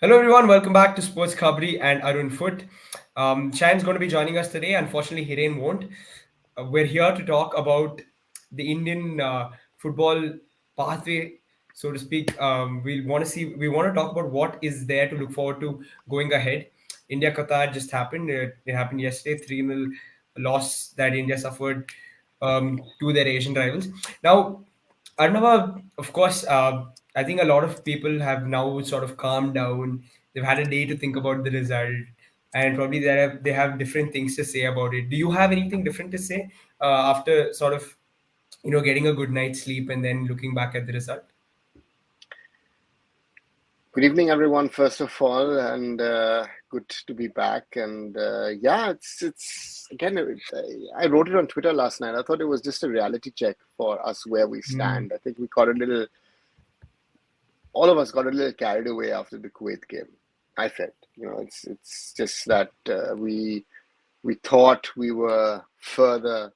Hello everyone, welcome back to SportsKhabri and arunfoot. Shane's going to be joining us today. Unfortunately, Hiren won't. We're here to talk about the Indian football pathway, so to speak. We want to talk about what is there to look forward to going ahead. India Qatar just happened. It happened yesterday. 3-0 loss that India suffered to their Asian rivals. Now, Arnava, of course, I think a lot of people have now sort of calmed down. They've had a day to think about the result, and probably they have different things to say about it. Do you have anything different to say after sort of getting a good night's sleep and then looking back at the result? Good evening, everyone. First of all, and good to be back. And yeah, it's again. I wrote it on Twitter last night. I thought it was just a reality check for us where we Mm. stand. I think we got a little. All of us got a little carried away after the Kuwait game. I felt, it's just that we thought we were further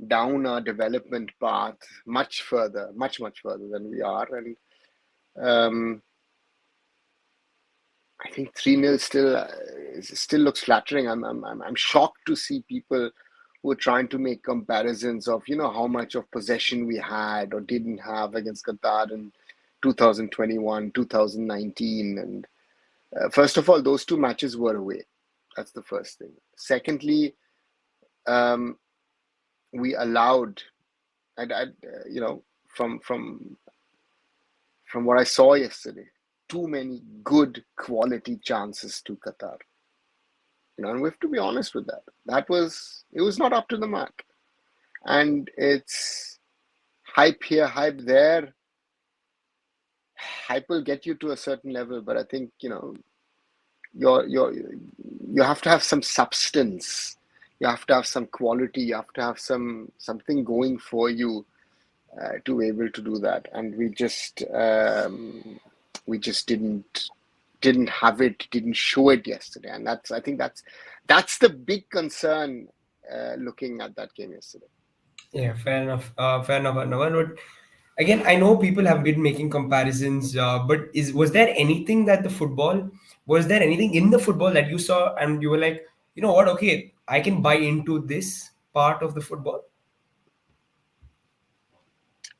down our development path, much further, much further than we are, and um, I think 3-0 still looks flattering. I'm shocked to see people who are trying to make comparisons of how much of possession we had or didn't have against Qatar in 2021, 2019, and first of all, those two matches were away. That's the first thing. Secondly, um, we allowed, and from what I saw yesterday, too many good quality chances to Qatar. And we have to be honest with that. It was not up to the mark. And it's hype here, hype there. Hype will get you to a certain level, but I think, you have to have some substance. You have to have some quality. You have to have something going for you to be able to do that. And we just didn't have it, didn't show it yesterday, and I think that's the big concern looking at that game yesterday. Yeah, fair enough. Fair enough, Arnava. But again, I know people have been making comparisons, but is was there anything that the football was there anything in the football that you saw and you were like, you know what? Okay, I can buy into this part of the football.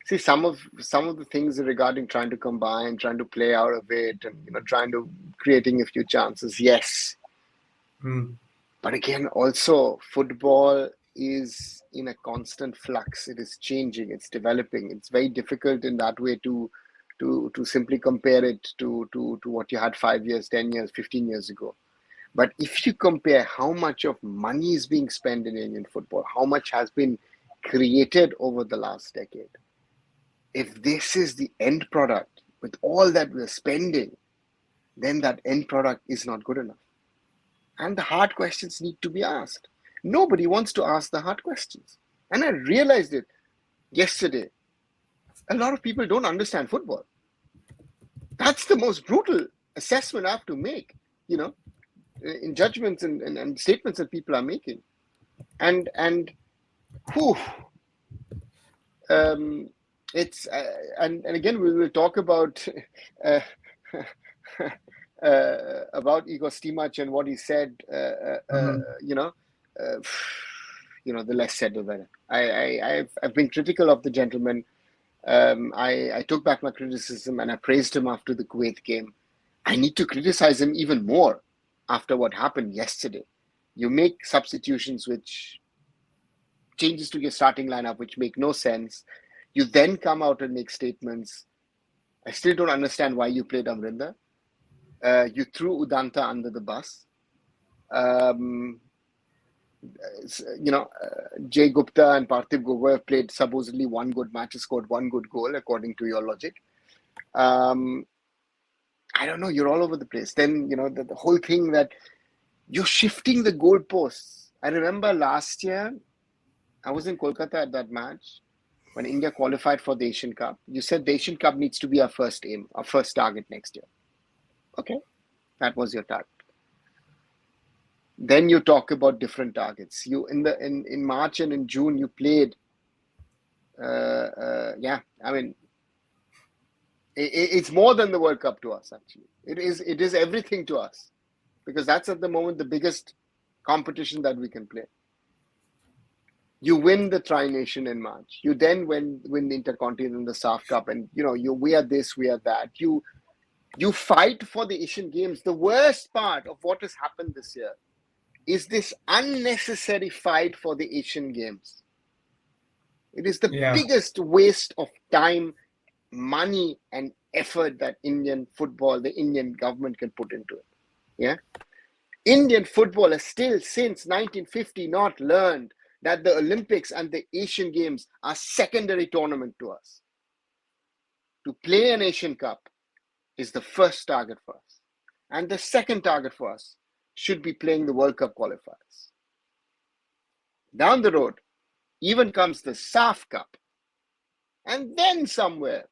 See, some of the things regarding trying to combine, trying to play out of it, and trying to creating a few chances, yes. Hmm. But again, also football is in a constant flux. It is changing, it's developing. It's very difficult in that way to simply compare it to what you had 5 years, 10 years, 15 years ago. But if you compare how much of money is being spent in Indian football, how much has been created over the last decade, if this is the end product with all that we're spending, then that end product is not good enough. And the hard questions need to be asked. Nobody wants to ask the hard questions. And I realized it yesterday. A lot of people don't understand football. That's the most brutal assessment I have to make, you know, in judgments and statements that people are making. And whew, um, it's and again we will talk uh, about Igor Štimac and what he said. Mhm. Uh, the less said the better. I've been critical of the gentleman. I took back my criticism and I praised him after the Kuwait game. I need to criticize him even more after what happened yesterday. You make substitutions which changes to your starting lineup which make no sense. You then come out and make statements. I still don't understand why you played Amrinder. You threw Udanta under the bus. Um, Jay Gupta and Parthiv Gogoi have played supposedly one good match, scored one good goal, according to your logic. Um, I don't know, you're all over the place. Then, the whole thing that you're shifting the goalposts. I remember last year, I was in Kolkata at that match when India qualified for the Asian Cup. You said the Asian Cup needs to be our first aim, our first target next year. Okay, that was your target. Then you talk about different targets. You in March and in June you played. Yeah, I mean, It's more than the World Cup to us, actually. It is everything to us, because that's at the moment the biggest competition that we can play. You win the Tri-Nation in March. You then win the Intercontinental and the SAF Cup, and we are this, we are that. You fight for the Asian Games. The worst part of what has happened this year is this unnecessary fight for the Asian Games. It is the Yeah. biggest waste of time, money, and effort that Indian football, the Indian government can put into it. Yeah. Indian football has still, since 1950, not learned that the Olympics and the Asian Games are secondary tournament to us. To play an Asian Cup is the first target for us. And the second target for us should be playing the World Cup qualifiers. Down the road, even comes the SAF Cup. And then somewhere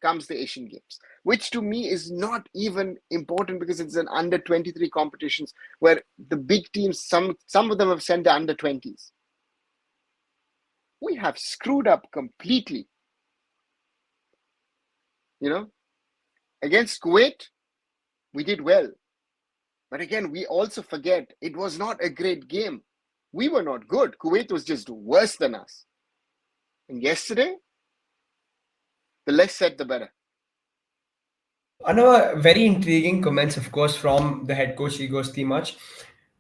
comes the Asian Games, which to me is not even important, because it's an under 23 competitions where the big teams, some of them have sent the under 20s. We have screwed up completely. Against Kuwait, we did well. But again, we also forget it was not a great game. We were not good. Kuwait was just worse than us. And yesterday, the less said, the better. Another very intriguing comments, of course, from the head coach Igor Štimac,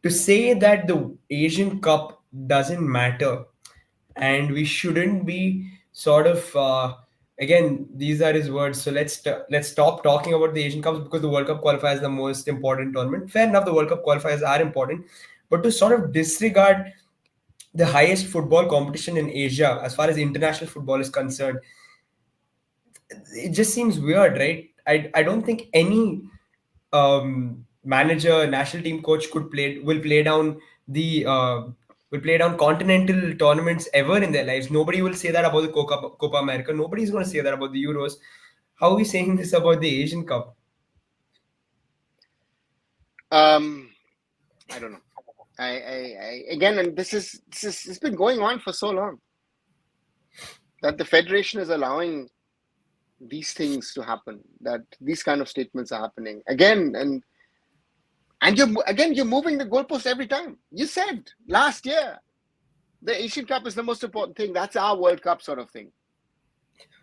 to say that the Asian Cup doesn't matter and we shouldn't be sort of again, these are his words. So let's stop talking about the Asian Cups because the World Cup qualifier is the most important tournament. Fair enough, the World Cup qualifiers are important, but to sort of disregard the highest football competition in Asia as far as international football is concerned, it just seems weird, right? I don't think any manager, national team coach will play down continental tournaments ever in their lives. Nobody will say that about the Copa America. Nobody's going to say that about the Euros. How are we saying this about the Asian Cup? I don't know. I again, and this is it's been going on for so long that the federation is allowing these things to happen, that these kind of statements are happening again, and you're moving the goalpost every time. You said last year the Asian Cup is the most important thing. That's our World Cup sort of thing.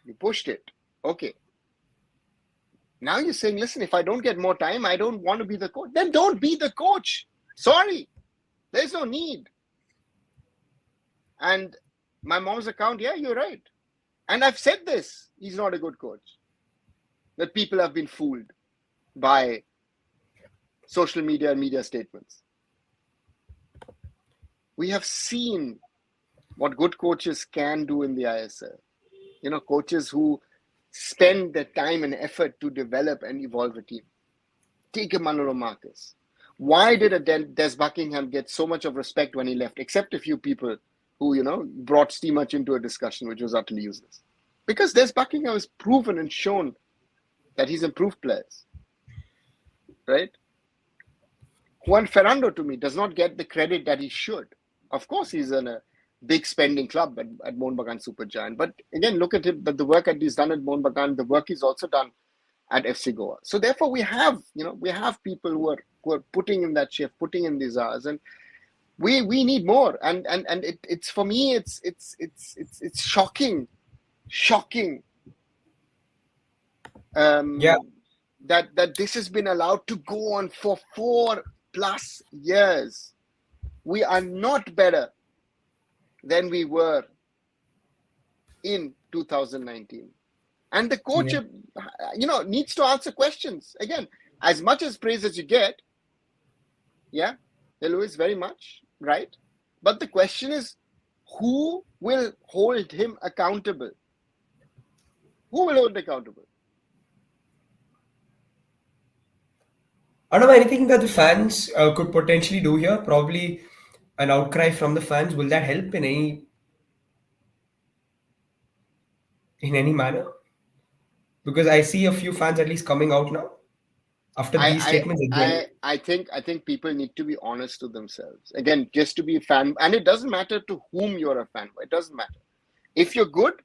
You pushed it. Okay. Now you're saying, listen, if I don't get more time, I don't want to be the coach. Then don't be the coach. Sorry. There's no need. And my mom's account, yeah, you're right. And I've said this, he's not a good coach. That people have been fooled by social media and media statements. We have seen what good coaches can do in the ISL. Coaches who spend their time and effort to develop and evolve a team. Take a Manolo Marcus. Why did a Des Buckingham get so much of respect when he left, except a few people who, brought Stimac into a discussion, which was utterly useless? Because Des Buckingham has proven and shown that he's improved players, right? Juan Ferrando, to me, does not get the credit that he should. Of course, he's in a big spending club at Mohun Bagan Supergiant. But again, look at him, the work that he's done at Mohun Bagan, the work he's also done at FC Goa. So therefore, we have people who are putting in that shift, putting in these hours, and we need more. And it's for me, it's shocking. Yeah. That this has been allowed to go on for 4+ years. We are not better than we were in 2019. And the coach, needs to answer questions. Again, as much as praise as you get, yeah, Louis, very much, right? But the question is, who will hold him accountable? Who will hold accountable? I don't know anything that the fans could potentially do here. Probably an outcry from the fans. Will that help in any manner? Because I see a few fans at least coming out now after these I statements again. I I think people need to be honest to themselves. Again, just to be a fan, and it doesn't matter to whom you're a fan. It doesn't matter. If you're good,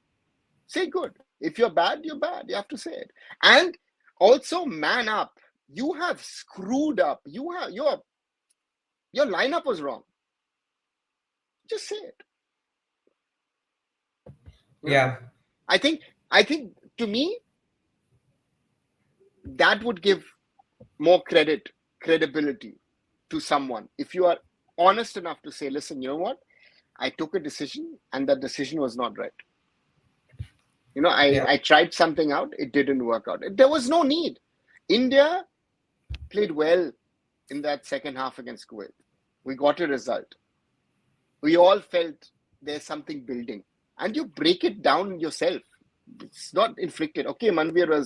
say good. If you're bad, you're bad. You have to say it. And also man up. You have screwed up. Your lineup was wrong. Just say it. Yeah. I think to me that would give more credibility to someone if you are honest enough to say, listen, you know what? I took a decision and that decision was not right. Yeah. I tried something out, it didn't work out. There was no need. India played well in that second half against Kuwait. We got a result. We all felt there's something building. And you break it down yourself. It's not inflicted. Okay, Manveer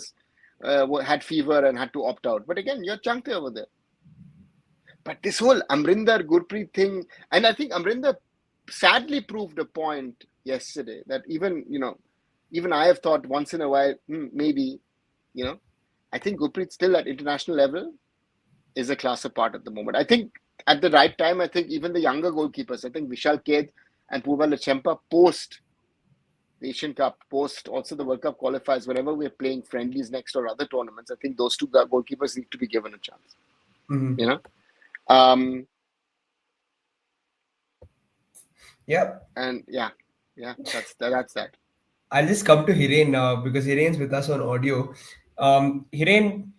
had fever and had to opt out. But again, you're chunked over there. But this whole Amrinder Gurpreet thing, and I think Amrinder sadly proved a point yesterday that even I have thought once in a while, maybe, I think Gurpreet still at international level is a class apart at the moment. I think at the right time, I think even the younger goalkeepers, I think Vishal Khed and Purva Lachempa post the Asian Cup, post also the World Cup qualifiers, whenever we're playing friendlies next or other tournaments, I think those two goalkeepers need to be given a chance. Mm-hmm. Yeah. And that's that. I'll just come to Hiren now because Hiren's with us on audio. Hiren,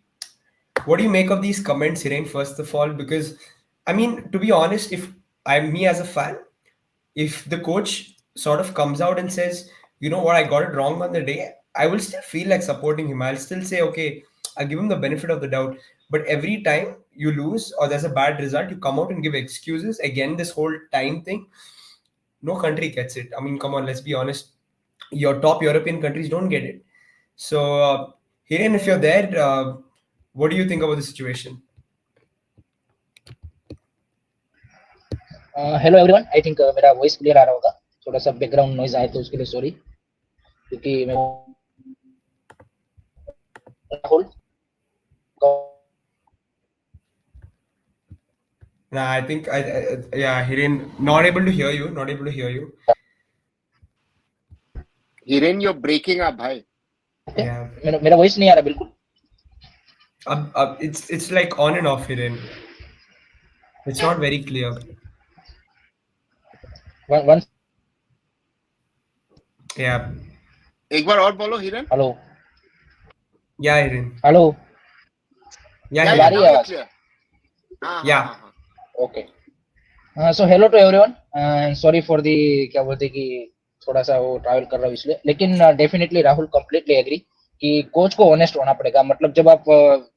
what do you make of these comments, Hiren, first of all? Because, I mean, to be honest, if I'm me as a fan, if the coach sort of comes out and says, you know what, I got it wrong on the day, I will still feel like supporting him. I'll still say, okay, I'll give him the benefit of the doubt. But every time you lose or there's a bad result, you come out and give excuses. Again, this whole time thing, no country gets it. I mean, come on, let's be honest. Your top European countries don't get it. So, Hiren, if you're there, what do you think about the situation? Hello everyone I think मेरा voice clear आ रहा होगा थोड़ा सा background noise आए तो उसके लिए sorry क्योंकि मैं Rahul Nah, I think yeah, Hiren, not able to hear you. Not able to hear you. Hiren, you're breaking up, bhai. Yeah. मेरा वॉइस नहीं आ रहा बिल्कुल It's like on and off, Hiren. It's not very clear. One Yeah. एक बार और बोलो Hiren. Hello Yeah, Hiren. Hello Yeah, आ रही है आवाज clear. Yeah. Okay so hello to everyone and sorry for the क्या बोलते कि थोड़ा सा वो ट्रैवल कर रहा हूँ इसलिए लेकिन डेफिनेटली राहुल कंप्लीटली एग्री कि कोच को ऑनेस्ट होना पड़ेगा मतलब जब आप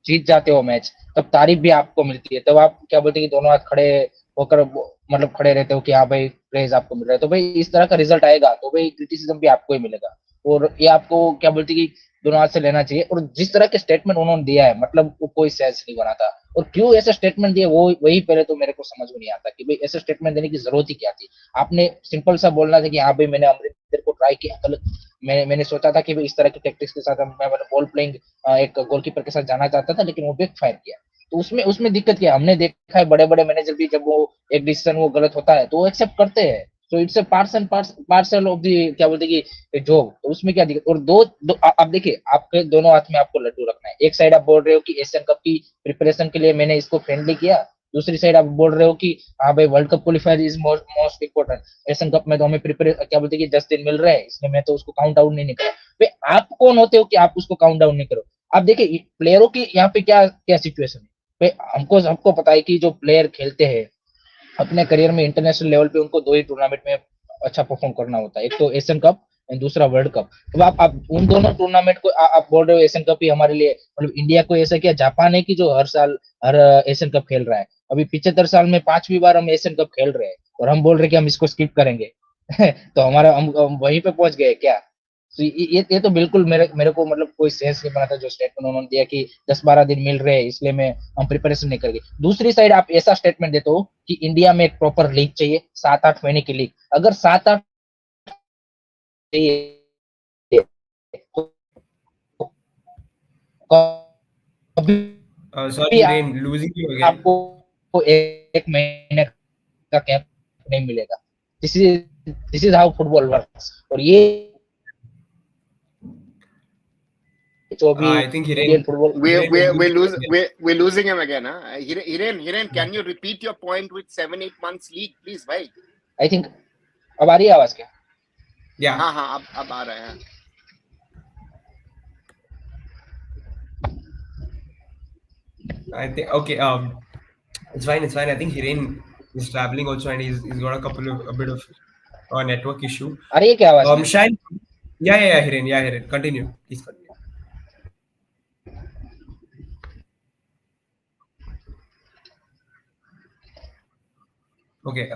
जीत जाते हो मैच तब तारीफ भी आपको मिलती है तब आप क्या बोलते हैं कि दोनों हाथ खड़े होकर मतलब खड़े रहते हो कि हाँ भाई प्रेज आपको मिल रहा है तो भाई इस तरह का रिजल्ट आएगा तो भाई क्रिटिसिज्म भी आपको ही मिलेगा और ये आपको क्या बोलते हैं कि दोनों हाथ से लेना चाहिए और जिस तरह के स्टेटमेंट उन्होंने दिया है मतलब वो कोई सेंस नहीं बना था और क्यों ऐसा स्टेटमेंट दिया वो वही पहले तो मेरे को समझ में नहीं आता कि भाई ऐसा स्टेटमेंट देने की जरूरत ही क्या थी आपने सिंपल सा बोलना था कि हाँ भाई मैंने अमरिंदर को ट्राई किया गलत मैंने सोचा था कि भाई इस तरह की टैक्टिक्स के साथ मैं बॉल प्लेइंग एक गोलकीपर के साथ जाना चाहता था लेकिन वो बैक फायर किया तो उसमें दिक्कत क्या हमने देखा है बड़े बड़े मैनेजर भी जब वो एक डिसीजन वो गलत होता है तो वो एक्सेप्ट करते हैं तो it's a parcel of the क्या बोलते हैं कि जॉब तो उसमें क्या दिक्कत और आप देखिए आपके दोनों हाथ में आपको लड्डू रखना है एक साइड आप बोल रहे हो कि एशियन कप की प्रिपरेशन के लिए मैंने इसको फ्रेंडली किया दूसरी साइड आप बोल रहे हो कि हाँ भाई world cup qualifier is most important Asian cup में तो हमें प्रिपेयर क्या बोलते हैं कि 10 दिन मिल रहे हैं इसलिए मैं तो उसको काउंट आउट नहीं करा भाई आप कौन होते हो कि आप उसको काउंट डाउन नहीं करो आप देखिए प्लेयरों की यहाँ पे क्या क्या सिचुएशन है भाई हमको पता है कि जो प्लेयर खेलते हैं अपने करियर में इंटरनेशनल लेवल पे उनको दो ही टूर्नामेंट में अच्छा परफॉर्म करना होता है एक तो एशियन कप एंड दूसरा वर्ल्ड कप तो आप उन दोनों टूर्नामेंट को आप बोल रहे हो एशियन कप ही हमारे लिए मतलब इंडिया को ऐसा क्या जापान है कि जो हर साल हर एशियन कप खेल रहा है अभी 75 साल में 5वीं बार हम एशियन कप खेल रहे हैं और हम बोल रहे हैं कि हम इसको स्किप करेंगे तो हमारा हम वहीं पे पहुंच गए क्या तो ये तो बिल्कुल मेरे को मतलब कोई सेंस नहीं बना था जो स्टेटमेंट उन्होंने दिया कि 10-12 दिन मिल रहे हैं इसलिए मैं हम प्रिपरेशन नहीं करेंगे दूसरी साइड आप ऐसा स्टेटमेंट देते हो कि इंडिया में एक प्रॉपर लीग चाहिए 7-8 महीने की लीग अगर 7-8 चाहिए Sorry, Hiren, losing you again. आपको एक महीने का कैंप नहीं मिलेगा this is how football works और ये जो भी I think Indian football Hiren will lose again. We're losing him again, huh? Hiren, can you repeat your point with 7-8 months league, please, bhai? I think अब आ रही है आवाज क्या? Yeah, हाँ, अब आ रहा है. I think okay. It's fine. It's fine. I think Hiren is traveling also, and he's got a bit of a network issue. आ रही है क्या आवाज मेरी? Shine. Yeah, Hiren. Yeah, Hiren. Continue. Please continue. Okay.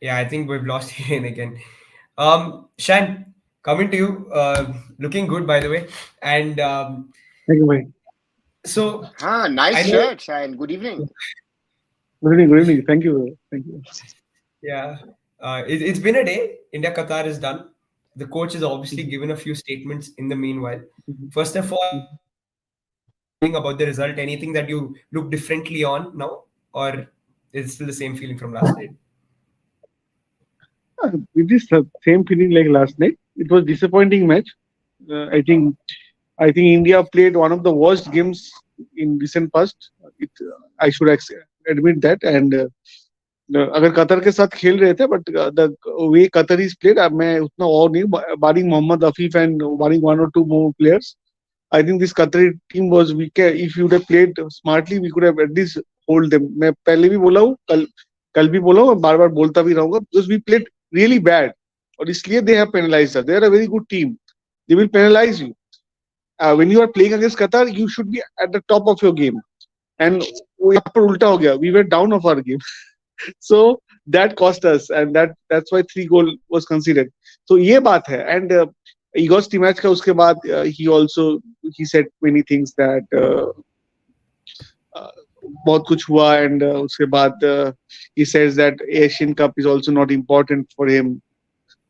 Yeah, I think we've lost Hiren again. Shan, coming to you. Looking good, by the way. And Thank you, bhai. so Nice I know. shirt, Shine. Good evening. Good evening, good evening. Thank you. Thank you. Yeah, it's been a day. India Qatar is done. The coach has obviously given a few statements in the meanwhile. First of all, about the result, anything that you look differently on now, or is it still the same feeling from last night? It is the same feeling like last night. It was disappointing match. I think India played one of the worst games in recent past. I should admit that. And अगर Qatar के साथ खेल रहे थे, but the way Qatar is played, मैं उतना और नहीं, barring Mohammad Afif and barring one or two more players, I think this Qatari team was weaker. If you would have played smartly, we could have at least hold them. मैं पहले भी बोला हूँ, कल भी बोला हूँ, बार बार बोलता भी रहूँगा, because we played really bad. और इसलिए they have penalized us. They are a very good team. They will penalize you. When you are playing against Qatar, you should be at the top of your game. And यहाँ पर उल्टा हो गया. We were down of our game. So that cost us, and that's why 3 goal was conceded. So ये बात है. And Igor Štimac का उसके बाद he said many things that बहुत कुछ हुआ, and उसके बाद he says that Asian Cup is also not important for him.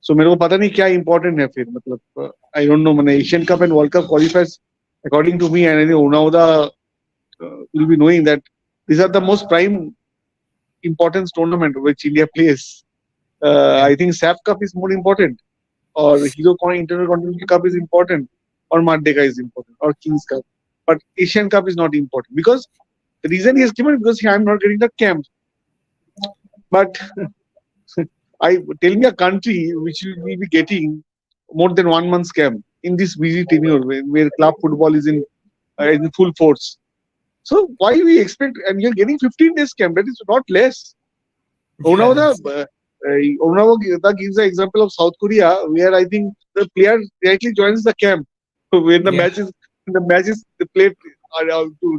So मेरे को पता नहीं क्या important है फिर, मतलब I don't know, मैंने Asian Cup and World Cup qualifiers, according to me, and I think Unauda will be knowing that these are the most prime importance tournament which India plays. I think SAF Cup is more important, or Hero Intercontinental Cup is important, or Mardeka is important, or Kings Cup. But Asian Cup is not important, because the reason he has given is because I'm not getting the camp. But tell me a country which will be getting more than 1 month's camp in this busy tenure where club football is in full force. So why we expect, and you're getting 15 days camp, that is not less. Onauda gives the example of South Korea, where I think the player directly joins the camp when the matches played.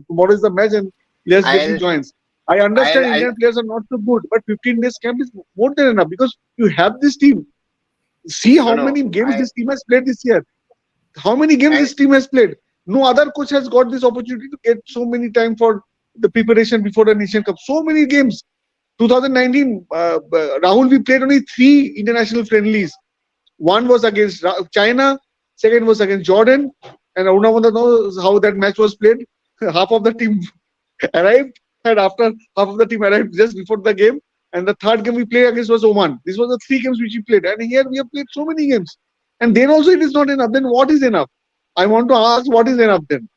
Tomorrow is the match, and players directly joins. I understand Indian players are not so good, but 15 days camp is more than enough, because you have this team. See how many games this team has played this year. How many games this team has played. No other coach has got this opportunity to get so many time for the preparation before the Asian Cup. So many games. 2019, Rahul, we played only 3 international friendlies. One was against China, second was against Jordan, and Arunavanda knows how that match was played. Half of the team arrived, and after half of the team arrived just before the game, and the third game we played against was Oman. This was the 3 games which we played, and here we have played so many games. And then also it is not enough. Then what is enough? I want to ask, what is enough then?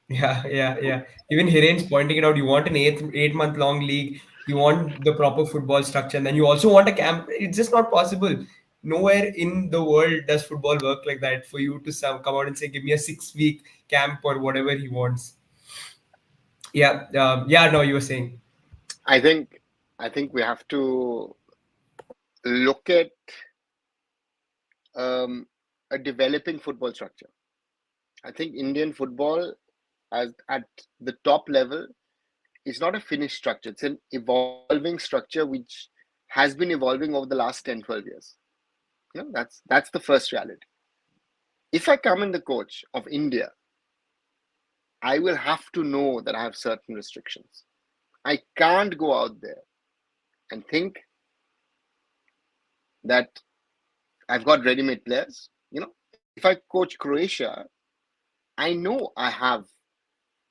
Yeah. Even Hiren's pointing it out. You want an 8-month long league. You want the proper football structure, and then you also want a camp. It's just not possible. Nowhere in the world does football work like that. For you to come out and say, "Give me a 6-week camp" or whatever he wants. Yeah. No, you were saying. I think we have to look at a developing football structure. I think Indian football, as at the top level, is not a finished structure. It's an evolving structure which has been evolving over the last 10-12 years. That's the first reality. If I come in the coach of India, I will have to know that I have certain restrictions. I can't go out there and think that I've got ready-made players. If I coach Croatia, I know I have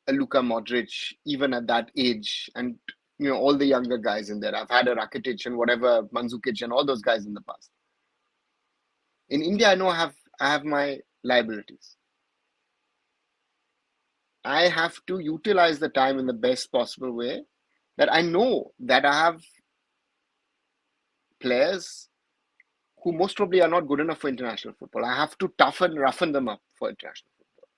a Luka Modric, even at that age, and all the younger guys in there. I've had a Rakitic and whatever, Mandzukic and all those guys in the past. In India, I know I have my liabilities. I have to utilize the time in the best possible way, that I know that I have players who most probably are not good enough for international football. I have to roughen them up for international football.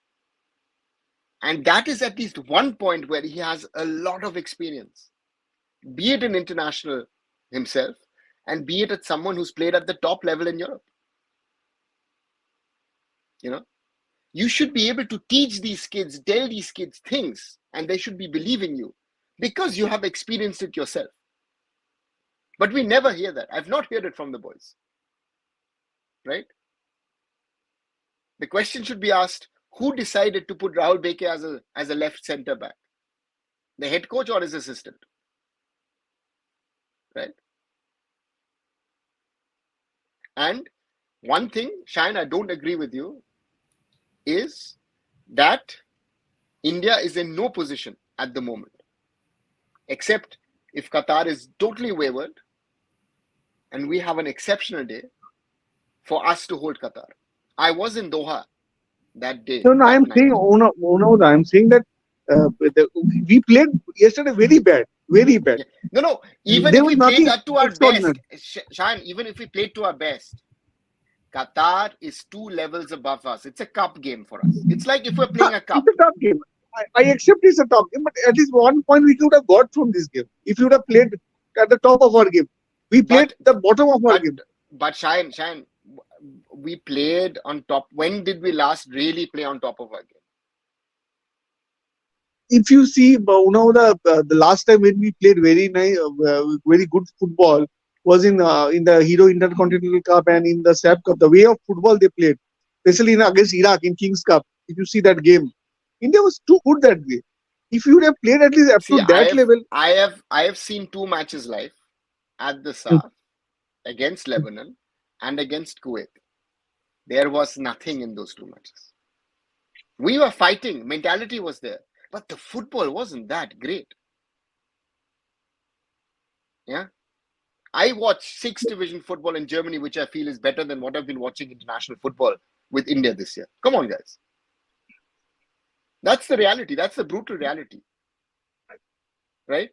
And that is at least one point where he has a lot of experience, be it in international himself, and be it at someone who's played at the top level in Europe. You know, you should be able to teach these kids, tell these kids things, and they should be believing you because you have experienced it yourself. But we never hear that. I've not heard it from the boys. Right? The question should be asked, who decided to put Rahul Beke as a left centre back? The head coach or his assistant? Right? And one thing, Shine, I don't agree with you, is that India is in no position at the moment, except if Qatar is totally wayward and we have an exceptional day, for us to hold Qatar. I was in Doha that day. No, I'm night. saying, I'm saying that we played yesterday very bad. Yeah. No. Even if we played that to our best, Shine, even if we played to our best, Qatar is 2 levels above us. It's a cup game for us. It's like if we're playing a cup. It's a tough game. I accept it's a tough game, but at least 1 point we could have got from this game. If you would have played at the top of our game. We played the bottom of our game. But Shine, we played on top. When did we last really play on top of our game? If you see, the last time when we played very nice, very good football was in the Hero Intercontinental Cup and in the SAP Cup. The way of football they played, especially against Iraq in Kings Cup. If you see that game, India was too good that way. If you would have played at least up to that level, I have seen 2 matches live at the SAF against Lebanon and against Kuwait. There was nothing in those 2 matches. We were fighting, mentality was there, but the football wasn't that great. Yeah, I watched 6th division football in Germany, which I feel is better than what I've been watching international football with India this year. Come on, guys. That's the reality. That's the brutal reality. Right?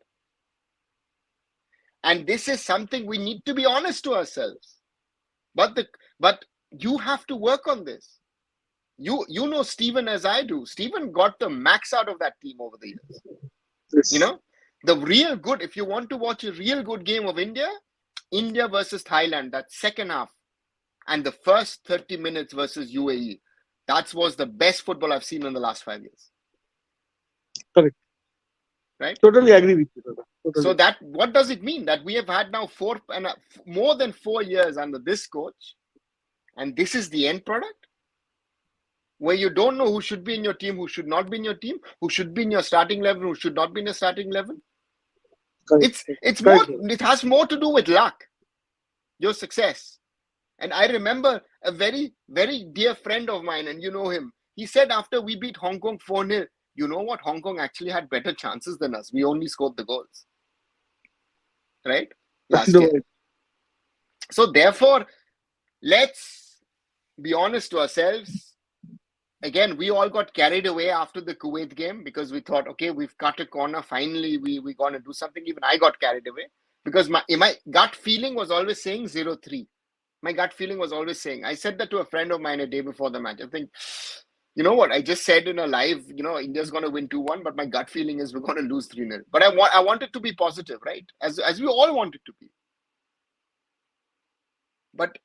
And this is something we need to be honest to ourselves. But you have to work on this. You know Stephen as I do. Stephen got the max out of that team over the years. yes. You know, the real good, if you want to watch a real good game of India versus Thailand, that second half and the first 30 minutes versus UAE, that was the best football I've seen in the last 5 years. Correct. Right? Totally agree with you. Totally. So that, what does it mean? That we have had now more than 4 years under this coach, and this is the end product? Where you don't know who should be in your team, who should not be in your team, who should be in your starting 11, who should not be in your starting 11. Correct. It's more. It has more to do with luck, your success. And I remember a very, very dear friend of mine, and you know him. He said after we beat Hong Kong 4-0, you know what? Hong Kong actually had better chances than us. We only scored the goals. Right? Last year. So therefore, let's be honest to ourselves. Again, we all got carried away after the Kuwait game because we thought, okay, we've cut a corner. Finally, we're going to do something. Even I got carried away because my gut feeling was always saying 0-3. My gut feeling was always saying, I said that to a friend of mine a day before the match. I think, you know what? I just said in a live, India's going to win 2-1, but my gut feeling is we're going to lose 3-0. But I wanted to be positive, right? As we all wanted to be. But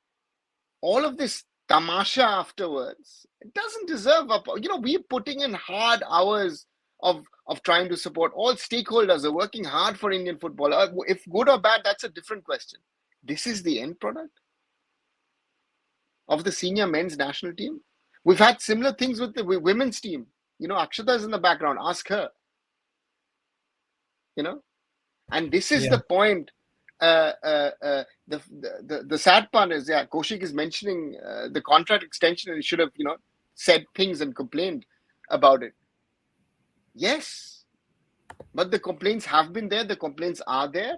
all of this tamasha afterwards, it doesn't deserve we're putting in hard hours of trying to support. All stakeholders are working hard for Indian football. If good or bad, that's a different question. This is the end product of the senior men's national team. We've had similar things with the women's team. Akshata is in the background. Ask her. And this is the point. The sad part is, Kaushik is mentioning the contract extension, and he should have, said things and complained about it. Yes, but the complaints have been there. The complaints are there,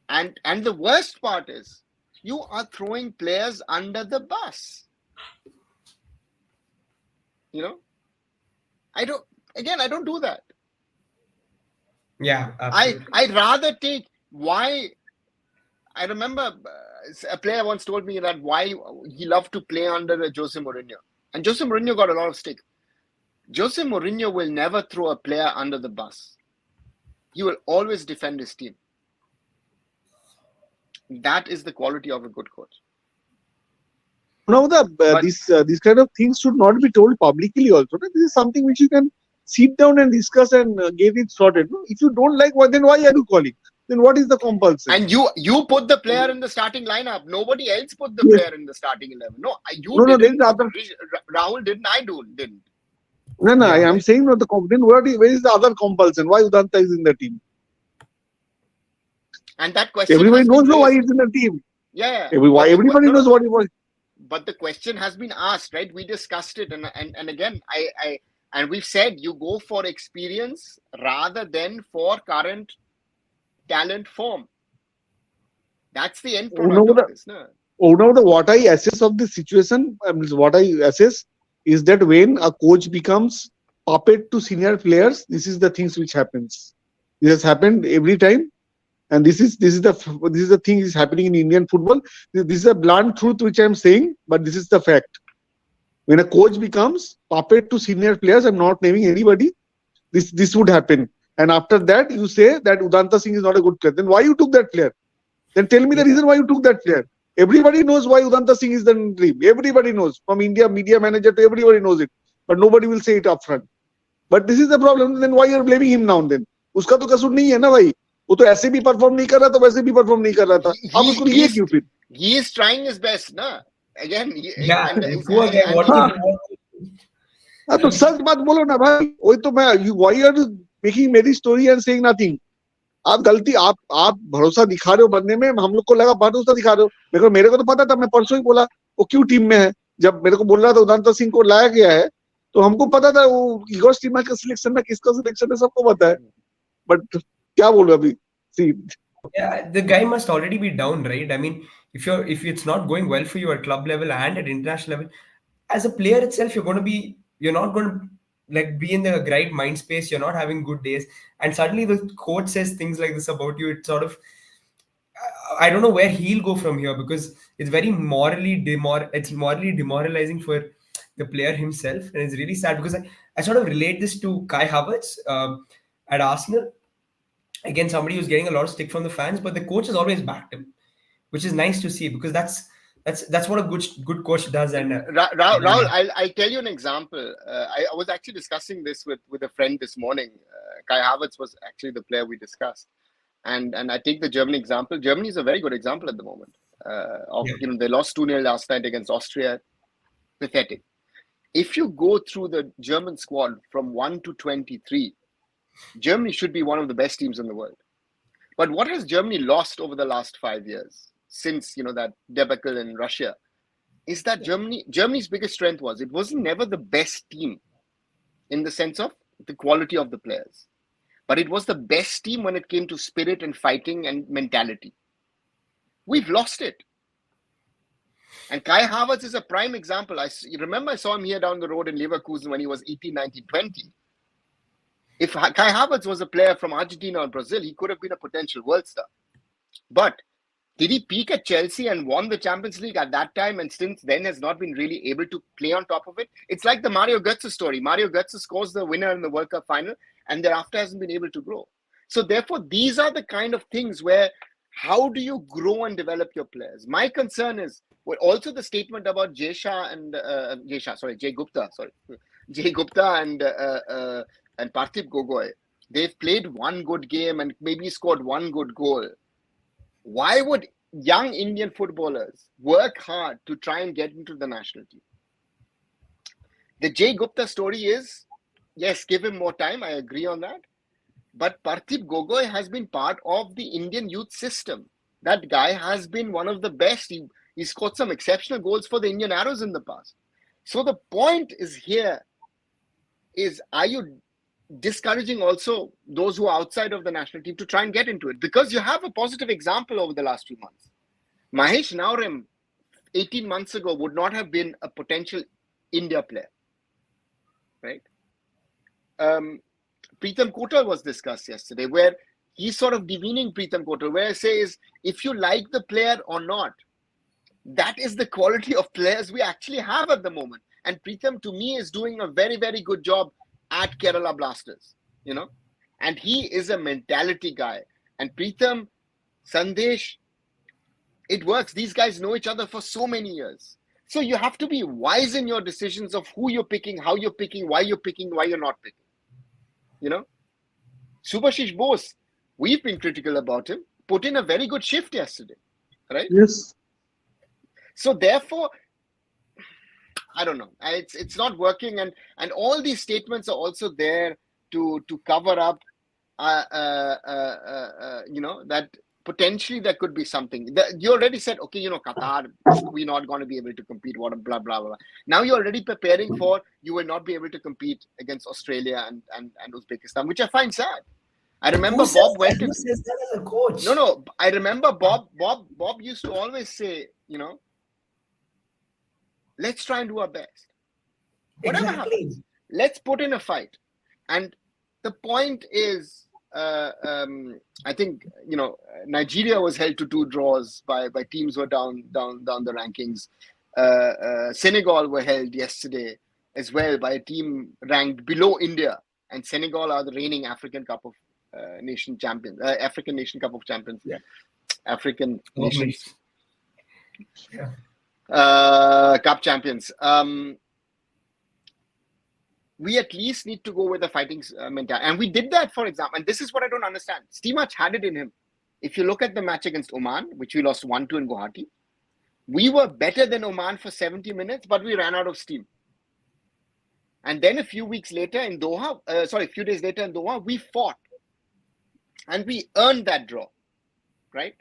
and the worst part is you are throwing players under the bus. Again, I don't do that. Yeah, absolutely. I'd rather take why. I remember a player once told me that why he loved to play under Jose Mourinho. And Jose Mourinho got a lot of stick. Jose Mourinho will never throw a player under the bus. He will always defend his team. That is the quality of a good coach. Now, these kind of things should not be told publicly also. No? This is something which you can sit down and discuss and get it sorted. No? If you don't like, then why are you calling? Then what is the compulsion? And you put the player in the starting lineup. Nobody else put the player in the starting 11. No, you didn't. Rahul didn't. I didn't. No, I am saying not the then where is the other compulsion? Why Udanta is in the team? And that question. Everybody knows why he's in the team. Yeah. Everybody knows what he was. But the question has been asked, right? We discussed it, and again, and we've said you go for experience rather than for current talent form. That's the end product of this. No? What I assess of the situation, what I assess is that when a coach becomes puppet to senior players, this is the things which happens. This has happened every time, and this is the thing is happening in Indian football. This is a blunt truth which I am saying, but this is the fact. When a coach becomes puppet to senior players, I'm not naming anybody. This would happen. And after that, you say that Udanta Singh is not a good player. Then why you took that player? Then tell me the reason why you took that player. Everybody knows why Udanta Singh is the dream. Everybody knows. From India media manager to everybody knows it. But nobody will say it upfront. But this is the problem. Then why you are blaming him now then? उसका तो कसूर नहीं है ना भाई. वो तो ऐसे भी परफॉर्म नहीं कर रहा था, वैसे भी परफॉर्म नहीं कर रहा था. आप उसको लिए क्यों फिर? He is trying his best, na. Again. हाँ तो सच बात बोलो ना भाई. वही तो मैं. Why are you making many story and saying nothing? आप गलती आप भरोसा दिखा रहे हो बंदे में. हम लोग को लगा भरोसा दिखा रहे हो. मेरे को तो पता था. मैं परसों ही बोला वो क्यों टीम में है. जब मेरे को बोल रहा था उदांता सिंह को लाया गया है तो हमको पता था वो इगोर स्टीमैक का सिलेक्शन है, किसका सिलेक्शन है, सबको पता है. बट क्या बोलूं अभी. See, yeah, the guy must already be down, right? I mean, if it's not going well for you at club level and at international level, as a player itself, you're not going to like be in the right mind space. You're not having good days, and suddenly the coach says things like this about you. It's sort of, I don't know where he'll go from here, because it's very morally demoralizing for the player himself, and it's really sad because I sort of relate this to Kai Havertz at Arsenal. Again, somebody who's getting a lot of stick from the fans, but the coach has always backed him, which is nice to see, because that's what a good coach does. And Rahul, I'll tell you an example. I was actually discussing this with a friend this morning. Kai Havertz was actually the player we discussed, and I take the Germany example. Germany is a very good example at the moment. They lost 2-0 last night against Austria. Pathetic. If you go through the German squad from 1 to 23, Germany should be one of the best teams in the world. But what has Germany lost over the last 5 years, since that debacle in Russia, is that Germany's biggest strength was it wasn't never the best team in the sense of the quality of the players, but it was the best team when it came to spirit and fighting and mentality. We've lost it. And Kai Havertz is a prime example. I saw him here down the road in Leverkusen when he was 18, 19, 20. If Kai Havertz was a player from Argentina or Brazil, he could have been a potential world star. But did he peak at Chelsea and won the Champions League at that time, and since then has not been really able to play on top of it? It's like the Mario Götze story. Mario Götze scores the winner in the World Cup final and thereafter hasn't been able to grow. So therefore, these are the kind of things where how do you grow and develop your players? My concern is also the statement about Jay Gupta and Parthiv Gogoi. They've played one good game and maybe scored one good goal. Why would young Indian footballers work hard to try and get into the national team? The Jay Gupta story is, yes, give him more time. I agree on that. But Parthiv Gogoi has been part of the Indian youth system. That guy has been one of the best. He scored some exceptional goals for the Indian Arrows in the past. So the point is here is, are you discouraging also those who are outside of the national team to try and get into it? Because you have a positive example over the last few months. Mahesh Naurem 18 months ago would not have been a potential India player, right? Pritam Kotal was discussed yesterday, where he's sort of demeaning Pritam Kotal, where he says, if you like the player or not, that is the quality of players we actually have at the moment. And Pritam, to me, is doing a very, very good job at Kerala Blasters, and he is a mentality guy. And Pritam, Sandesh, it works. These guys know each other for so many years. So you have to be wise in your decisions of who you're picking, how you're picking, why you're not picking. Subhashish Bose, we've been critical about him, put in a very good shift yesterday, right? Yes. So therefore, I don't know. It's not working, and all these statements are also there to cover up, that potentially there could be something. You already said, okay, Qatar, we're not going to be able to compete. What blah blah blah. Now you're already preparing for you will not be able to compete against Australia and Uzbekistan, which I find sad. I remember Bob went to. Who says that as a coach? No. I remember Bob used to always say, let's try and do our best. Whatever happens, let's put in a fight. And the point is, I think Nigeria was held to 2 draws by teams who are down the rankings. Senegal were held yesterday as well by a team ranked below India, and Senegal are the reigning African Cup of Nation champions, African Nation Cup of Champions. Yeah. African Nations. Yeah. Cup champions. We at least need to go with the fighting mentality. And we did that, for example. And this is what I don't understand. Stimac had it in him. If you look at the match against Oman, which we lost 1-2 in Guwahati, we were better than Oman for 70 minutes, but we ran out of steam. And then a few days later in Doha, we fought. And we earned that draw. Right?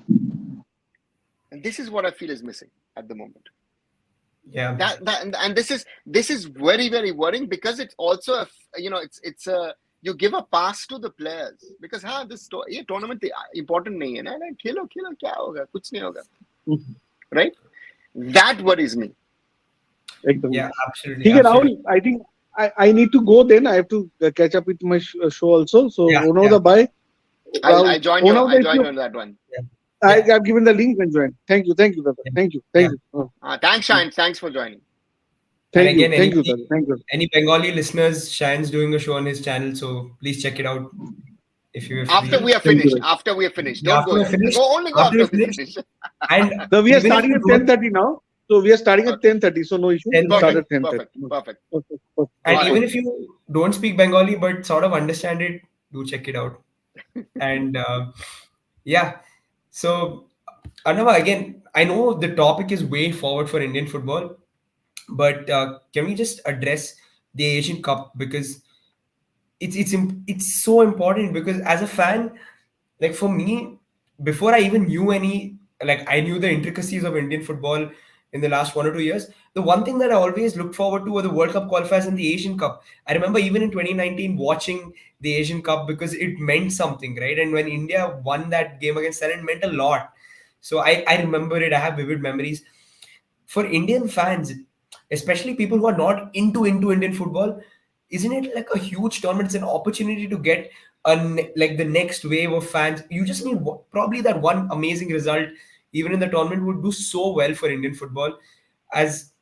And this is what I feel is missing at the moment. Yeah. And this is very, very worrying, because it's also it's a you give a pass to the players, because this tournament important nahi hai na, khelo kya hoga, kuch nahi hoga. Right? That worries me. Yeah, absolutely. Okay, Rahul, I think I need to go then. I have to catch up with my show also. So, bye. I joined you on that one. Yeah. I've given the link and joined. Thank you. Thank you. Thanks, Shine. Thanks for joining. Thank you. Thank you. Any Bengali listeners, Shayan's doing a show on his channel, so please check it out. If you after we are finished. Don't go. Only go after we finish. And so we are starting at 10:30 now. So we are starting at 10:30. So no issue. We'll start at 10:30. Perfect. And even if you don't speak Bengali but sort of understand it, do check it out. And so Arnava, again, I know the topic is way forward for Indian football, but can we just address the Asian Cup, because it's so important, because as a fan, like for me, before I even knew I knew the intricacies of Indian football in the last 1 or 2 years, the one thing that I always looked forward to were the World Cup qualifiers and the Asian Cup. I remember even in 2019 watching the Asian Cup because it meant something, right? And when India won that game against Thailand, it meant a lot. So I remember it. I have vivid memories. For Indian fans, especially people who are not into Indian football, isn't it like a huge tournament? It's an opportunity to get like the next wave of fans. You just need probably that one amazing result, even in the tournament, would do so well for Indian football. Does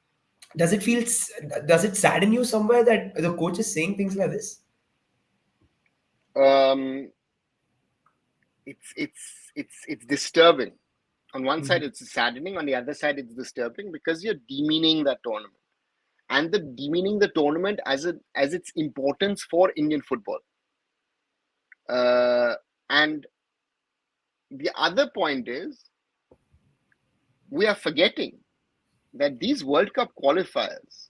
it sadden you somewhere that the coach is saying things like this? It's disturbing. On one side, it's saddening. On the other side, it's disturbing, because you're demeaning that tournament, and demeaning the tournament as its importance for Indian football. And the other point is, we are forgetting that these World Cup qualifiers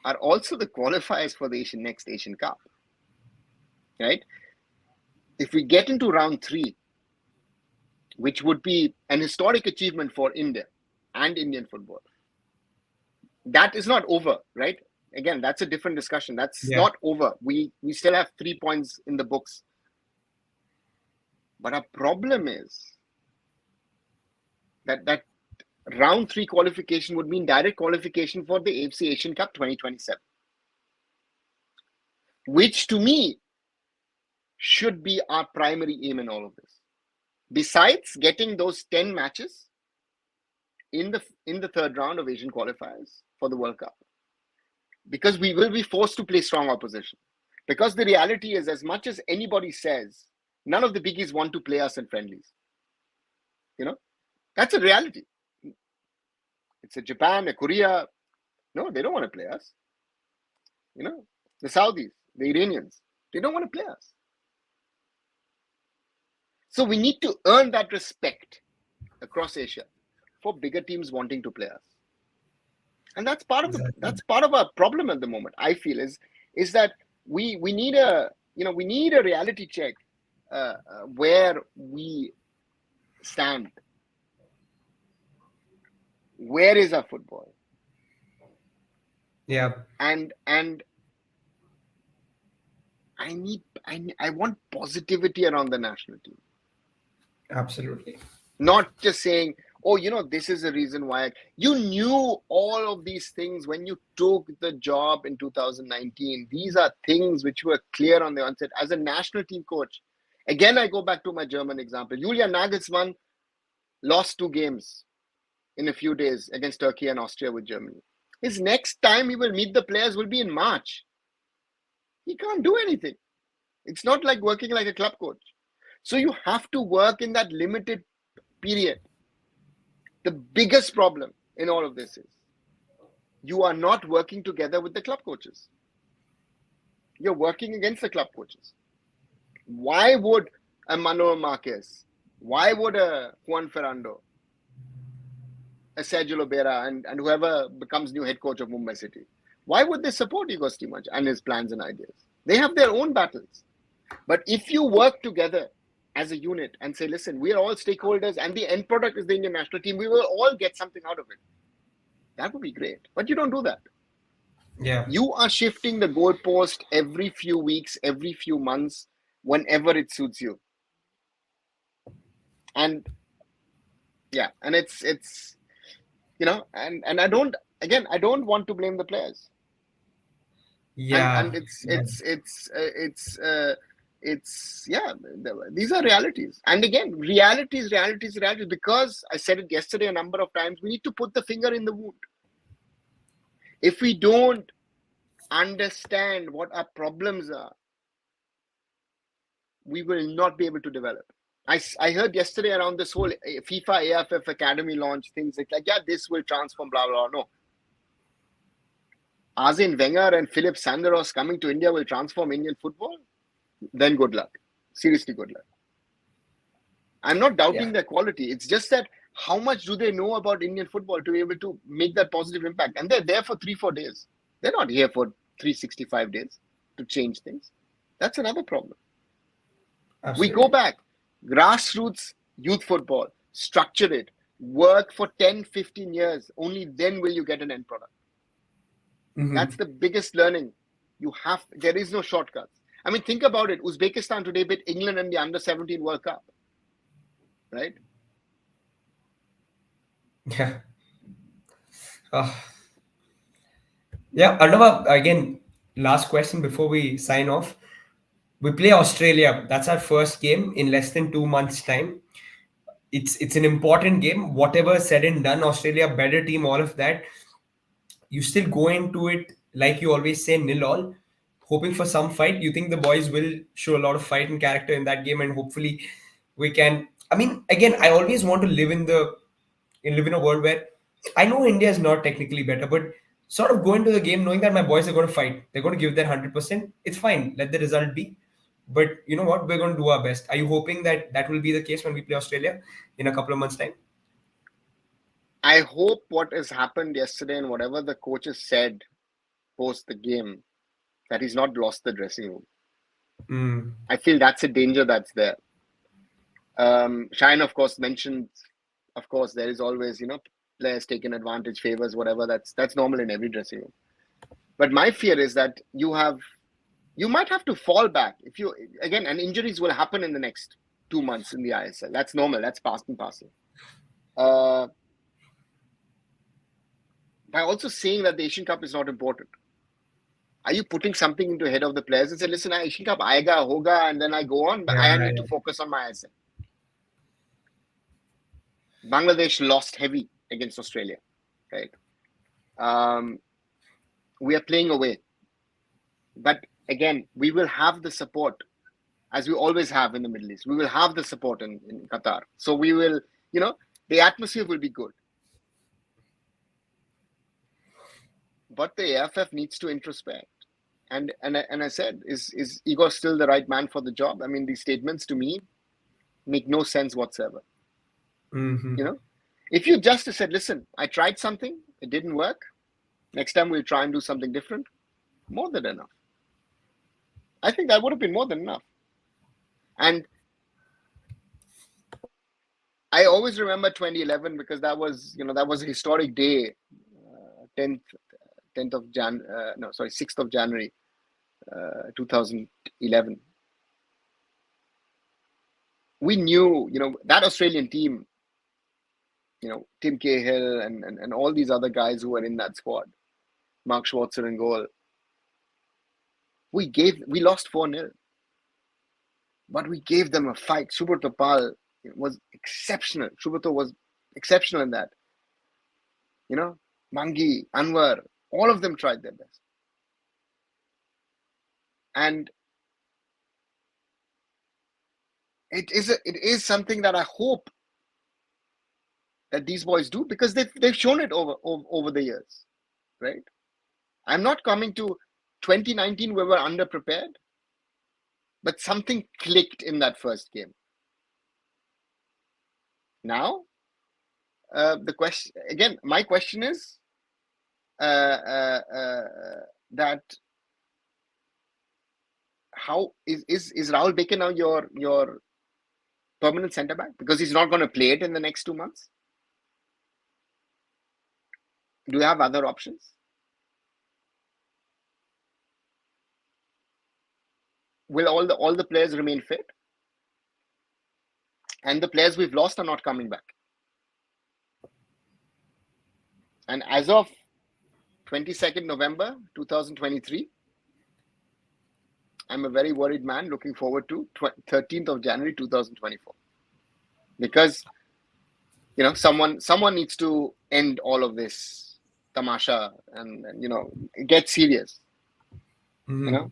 are also the qualifiers for the next Asian Cup. Right? If we get into round 3, which would be an historic achievement for India and Indian football, that is not over, right? Again, that's a different discussion. That's not over. We still have 3 points in the books. But our problem is that round 3 qualification would mean direct qualification for the AFC Asian Cup 2027, which to me should be our primary aim in all of this. Besides getting those 10 matches in the third round of Asian qualifiers for the World Cup, because we will be forced to play strong opposition. Because the reality is, as much as anybody says, none of the biggies want to play us in friendlies. That's a reality. It's a Japan, a Korea. No, they don't want to play us. The Saudis, the Iranians, they don't want to play us. So we need to earn that respect across Asia for bigger teams wanting to play us. And that's part of our problem at the moment, I feel, is that we need a reality check where we stand. Where is our football? Yeah. And I want positivity around the national team. Absolutely. Not just saying, oh, this is the reason why. You knew all of these things when you took the job in 2019. These are things which were clear on the onset. As a national team coach, again, I go back to my German example. Julian Nagelsmann lost 2 games in a few days against Turkey and Austria with Germany. His next time he will meet the players will be in March. He can't do anything. It's not like working like a club coach. So you have to work in that limited period. The biggest problem in all of this is you are not working together with the club coaches. You're working against the club coaches. Why would a Manuel Marquez, why would a Juan Ferrando, a Sergio Lobera, and whoever becomes new head coach of Mumbai City, why would they support Igor Štimac and his plans and ideas? They have their own battles. But if you work together as a unit and say, listen, we are all stakeholders and the end product is the Indian national team, we will all get something out of it. That would be great. But you don't do that. Yeah. You are shifting the goalpost every few weeks, every few months, whenever it suits you. And it's and I don't want to blame the players. Yeah. And these are realities. And again, realities, because I said it yesterday a number of times, we need to put the finger in the wound. If we don't understand what our problems are, we will not be able to develop. I heard yesterday around this whole FIFA AFF Academy launch, things like, this will transform, blah, blah, blah. No. Arsene Wenger and Philip Sanderos coming to India will transform Indian football? Then good luck. Seriously, good luck. I'm not doubting their quality. It's just that how much do they know about Indian football to be able to make that positive impact? And they're there for 3-4 days. They're not here for 365 days to change things. That's another problem. Absolutely. We go back. Grassroots youth football. Structure it. Work for 10, 15 years. Only then will you get an end product. Mm-hmm. That's the biggest learning. There is no shortcuts. I mean, think about it. Uzbekistan today beat England in the Under-17 World Cup. Right? Yeah. Arnava, again, last question before we sign off. We play Australia. That's our first game in less than 2 months' time. It's an important game. Whatever said and done, Australia, better team, all of that. You still go into it, like you always say, 0-0, hoping for some fight. You think the boys will show a lot of fight and character in that game, and hopefully we can. I mean, again, I always want to live in a world where I know India is not technically better, but sort of go into the game knowing that my boys are going to fight. They're going to give their 100%. It's fine. Let the result be. But you know what? We're going to do our best. Are you hoping that will be the case when we play Australia in a couple of months' time? I hope what has happened yesterday and whatever the coaches said post the game, that he's not lost the dressing room. I feel that's a danger that's there. Shine, of course, mentioned, of course, there is always, players taking advantage, favors, whatever. That's normal in every dressing room. But my fear is that you might have to fall back and injuries will happen in the next 2 months in the ISL. That's normal. That's part and parcel. By also saying that the Asian Cup is not important. Are you putting something into head of the players and say, listen, Asian Cup aayega, hoga, and then I go on, but I need to focus on my ISL. Bangladesh lost heavy against Australia, right? We are playing away. But again, we will have the support, as we always have in the Middle East. We will have the support in Qatar. So we will, the atmosphere will be good. But the AFF needs to introspect. And I said, is Igor still the right man for the job? I mean, these statements to me make no sense whatsoever. Mm-hmm. If you just said, listen, I tried something, it didn't work. Next time we'll try and do something different. More than enough. I think that would have been more than enough. And I always remember 2011 because that was a historic day, 6th of January, 2011. We knew, that Australian team, Tim Cahill and all these other guys who were in that squad, Mark Schwarzer in goal. We lost 4-0. But we gave them a fight. Subrata Pal was exceptional. Subrata was exceptional in that. Mangi, Anwar, all of them tried their best. And it is something that I hope that these boys do, because they've shown it over the years, right? I'm not coming to 2019 where we're underprepared, but something clicked in that first game. Now, the question again, my question is that how is Rahul Beke now your permanent centre back, because he's not going to play it in the next 2 months? Do you have other options? Will all the players remain fit? And the players we've lost are not coming back. And as of 22nd November 2023, I'm a very worried man, looking forward to 13th of January 2024. Because, someone needs to end all of this tamasha and get serious. Mm-hmm.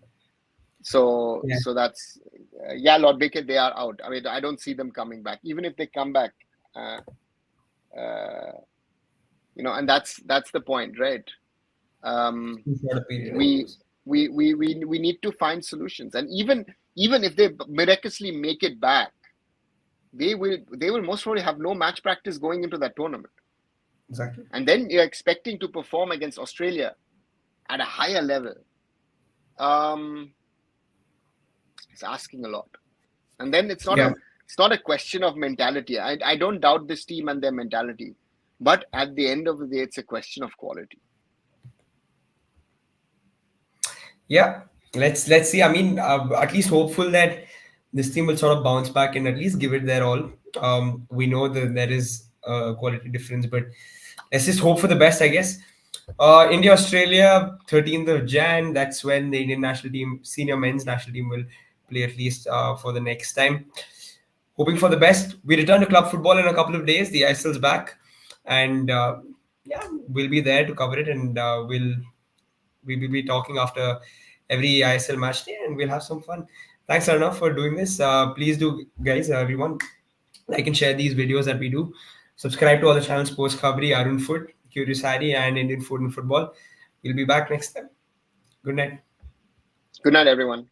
So that's Lord Beke, they are out. I mean, I don't see them coming back. Even if they come back, and that's the point, right? We need to find solutions, and even if they miraculously make it back, they will most probably have no match practice going into that tournament. Exactly. And then you're expecting to perform against Australia at a higher level. It's asking a lot. And then it's not a question of mentality. I don't doubt this team and their mentality, but at the end of the day, it's a question of quality. Yeah, let's see. I mean, at least hopeful that this team will sort of bounce back and at least give it their all. We know that there is a quality difference, but let's just hope for the best, I guess. India Australia 13th of Jan. That's when the Indian national team, senior men's national team, will play at least for the next time. Hoping for the best. We return to club football in a couple of days. The ISL's back, and we'll be there to cover it, and we will be talking after every ISL match day, and we'll have some fun. Thanks, Arnav, for doing this. Please do, guys, everyone, like and share these videos that we do. Subscribe to all the channels: SportsKhabri, Arunfoot, Curious Harry, and Indian Food and Football. We'll be back next time. Good night. Good night, everyone.